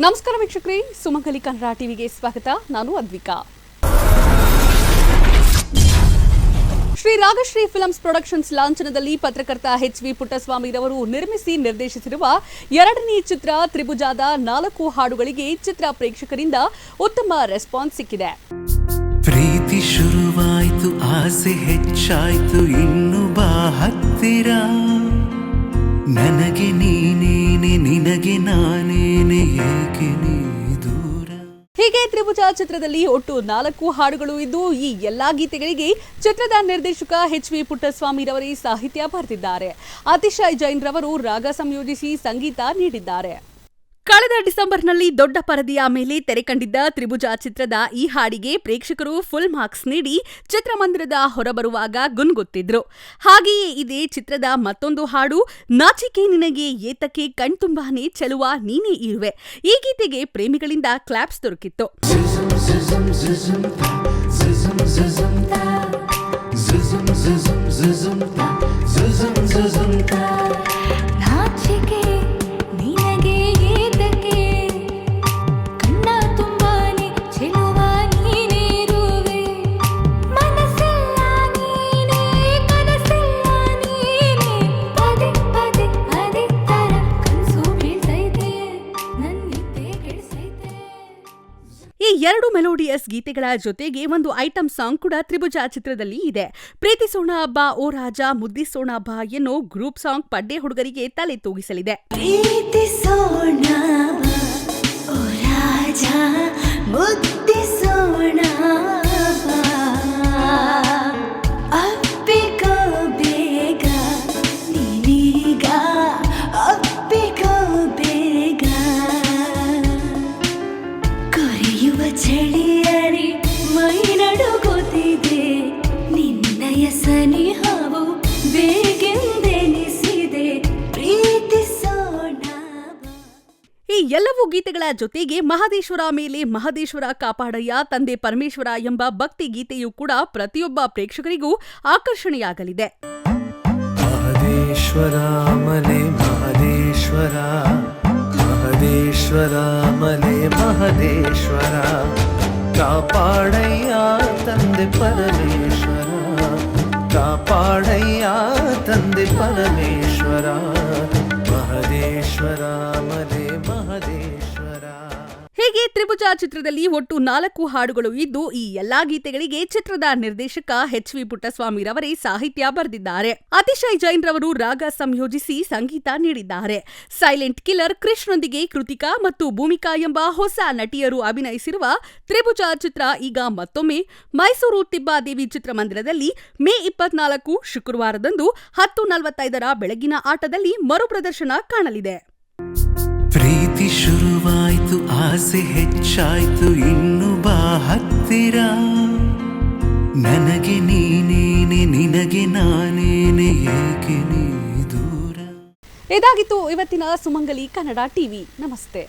ನಮಸ್ಕಾರ ವೀಕ್ಷಕರೇ, ಸುಮಂಗಲಿ ಕನ್ನಡ ಟಿವಿಗೆ ಸ್ವಾಗತ. ನಾನು ಅದ್ವಿಕಾ. ಶ್ರೀ ರಾಗಶ್ರೀ ಫಿಲ್ಮ್ಸ್ ಪ್ರೊಡಕ್ಷನ್ಸ್ ಲಾಂಛನದಲ್ಲಿ ಪತ್ರಕರ್ತ ಎಚ್.ವಿ. ಪುಟ್ಟಸ್ವಾಮಿರವರು ನಿರ್ಮಿಸಿ ನಿರ್ದೇಶಿಸಿರುವ ಎರಡನೇ ಚಿತ್ರ ತ್ರಿಭುಜಾದ 4 ಹಾಡುಗಳಿಗೆ ಚಿತ್ರ ಪ್ರೇಕ್ಷಕರಿಂದ ಉತ್ತಮ ರೆಸ್ಪಾನ್ಸ್ ಸಿಕ್ಕಿದೆ. ಪ್ರೀತಿ ಶುರುವಾಯ್ತು, ಆಸೆ ಹೆಚ್ಚಾಯ್ತು, ಇನ್ನು ಬಾ ಹತ್ತಿರ, ನನಗೆ ನೀನೇನೆ ನಿನಗೆ ನಾನೇನೆ, ಏಕೆ ನೀ ದೂರ. ಹೀಗೆ ತ್ರಿಭುಜ ಚಿತ್ರದಲ್ಲಿ ಒಟ್ಟು 4 ಹಾಡುಗಳು ಇದ್ದು, ಈ ಎಲ್ಲಾ ಗೀತೆಗಳಿಗೆ ಚಿತ್ರದ ನಿರ್ದೇಶಕ ಎಚ್.ವಿ. ಪುಟ್ಟಸ್ವಾಮಿರವರೇ ಸಾಹಿತ್ಯ ಬರೆದಿದ್ದಾರೆ. ಅತಿಶಯ್ ಜೈನ್ ರವರು ರಾಗ ಸಂಯೋಜಿಸಿ ಸಂಗೀತ ನೀಡಿದ್ದಾರೆ. ಕಳೆದ ಡಿಸೆಂಬರ್ನಲ್ಲಿ ದೊಡ್ಡ ಪರದೆಯ ಮೇಲೆ ತೆರೆ ಕಂಡಿದ್ದ ತ್ರಿಭುಜ ಚಿತ್ರದ ಈ ಹಾಡಿಗೆ ಪ್ರೇಕ್ಷಕರು ಫುಲ್ ಮಾರ್ಕ್ಸ್ ನೀಡಿ ಚಿತ್ರಮಂದಿರದ ಹೊರಬರುವಾಗ ಗುನ್ಗುತ್ತಿದ್ರು. ಹಾಗೆಯೇ ಇದೇ ಚಿತ್ರದ ಮತ್ತೊಂದು ಹಾಡು ನಾಚಿಕೆ ನಿನಗೆ ಏತಕ್ಕೆ ಕಣ್ತುಂಬಾನೆ ಚೆಲುವ ನೀನೇ ಇರುವೆ. ಈ ಗೀತೆಗೆ ಪ್ರೇಮಿಗಳಿಂದ ಕ್ಲಾಪ್ಸ್ ದೊರಕಿತ್ತು. ಈ 2 ಮೆಲೋಡಿಯಸ್ ಗೀತೆಗಳ ಜೊತೆಗೆ ಒಂದು ಐಟಂ ಸಾಂಗ್ ಕೂಡ ತ್ರಿಭುಜ ಚಿತ್ರದಲ್ಲಿ ಇದೆ. ಪ್ರೀತಿಸೋಣ ಬಾ ಓ ರಾಜ, ಮುದ್ದಿಸೋಣ ಬಾ ಎನ್ನೋ ಗ್ರೂಪ್ ಸಾಂಗ್ ಪಡ್ಡೆ ಹುಡುಗರಿಗೆ ತಲೆ ತೂಗಿಸಲಿದೆ. ಪ್ರೀತಿಸೋಣ ಬಾ ಓ ರಾಜ, ಮುದ್ದಿಸೋಣ ಬಾ, ಅಪ್ಪಿಕೋ ಬೇಗ ನೀನೀಗ, ಅಪ್ಪಿಕೋ ಬೇಗ, ಕೊರೆಯುವ ಚಳಿಯರಿ ಮೈ ನಡುಗುತ್ತಿದೆ, ನಿನ್ನಯ ಸನಿಹವು ಬೇಗೆಂದೆನಿಸಿದೆ, ಪ್ರೀತಿಸೋಣ ಬಾ. ಈ ಎಲ್ಲವೂ ಗೀತೆಗಳ ಜೊತೆಗೆ ಮಹದೇಶ್ವರ ಮೇಲೆ ಮಹದೇಶ್ವರ ಕಾಪಾಡಯ್ಯ ತಂದೆ ಪರಮೇಶ್ವರ ಎಂಬ ಭಕ್ತಿ ಗೀತೆಯೂ ಕೂಡ ಪ್ರತಿಯೊಬ್ಬ ಪ್ರೇಕ್ಷಕರಿಗೂ ಆಕರ್ಷಣೆಯಾಗಲಿದೆ. ಮಹದೇಶ್ವರ ಮಲೆ ಮಹದೇಶ್ವರ, ಮಹದೇಶ್ವರ ಮಲೆ ಮಹದೇಶ್ವರ, ಕಾಪಾಡಯ್ಯ ತಂದೆ ಪರಮೇಶ್ವರ, ಕಾಪಾಡಯ್ಯ ತಂದೆ ಪರಮೇಶ್ವರ, ಮಹದೇಶ್ವರ ಮಲೆ ಮಹದೇಶ್ವರ. ಹೀಗೆ ತ್ರಿಭುಜ ಚಿತ್ರದಲ್ಲಿ ಒಟ್ಟು 4 ಹಾಡುಗಳು ಇದ್ದು, ಈ ಎಲ್ಲಾ ಗೀತೆಗಳಿಗೆ ಚಿತ್ರದ ನಿರ್ದೇಶಕ ಎಚ್.ವಿ. ಪುಟ್ಟಸ್ವಾಮಿರವರೇ ಸಾಹಿತ್ಯ ಬರೆದಿದ್ದಾರೆ. ಅತಿಶಯ್ ಜೈನ್ ರವರು ರಾಗ ಸಂಯೋಜಿಸಿ ಸಂಗೀತ ನೀಡಿದ್ದಾರೆ. ಸೈಲೆಂಟ್ ಕಿಲ್ಲರ್ ಕೃಷ್ಣೊಂದಿಗೆ ಕೃತಿಕಾ ಮತ್ತು ಭೂಮಿಕಾ ಎಂಬ ಹೊಸ ನಟಿಯರು ಅಭಿನಯಿಸಿರುವ ತ್ರಿಭುಜ ಚಿತ್ರ ಈಗ ಮತ್ತೊಮ್ಮೆ ಮೈಸೂರು ತಿಬ್ಬಾದೇವಿ ಚಿತ್ರಮಂದಿರದಲ್ಲಿ ಮೇ 24 ಶುಕ್ರವಾರದಂದು 10:45 ಬೆಳಗಿನ ಆಟದಲ್ಲಿ ಮರುಪ್ರದರ್ಶನ ಕಾಣಲಿದೆ. ಪ್ರೀತಿ ಶುರುವಾಯ್ತು, ಆಸೆ ಹೆಚ್ಚಾಯ್ತು, ಇನ್ನು ಬಾ ಹತ್ತಿರ, ನನಗೆ ನೀನೇನೆ ನಿನಗೆ ನಾನೇನೆ, ಏಕೆ ನೀ ದೂರ. ಇದಾಗಿತ್ತು ಇವತ್ತಿನ ಸುಮಂಗಲಿ ಕನ್ನಡ ಟಿವಿ. ನಮಸ್ತೆ.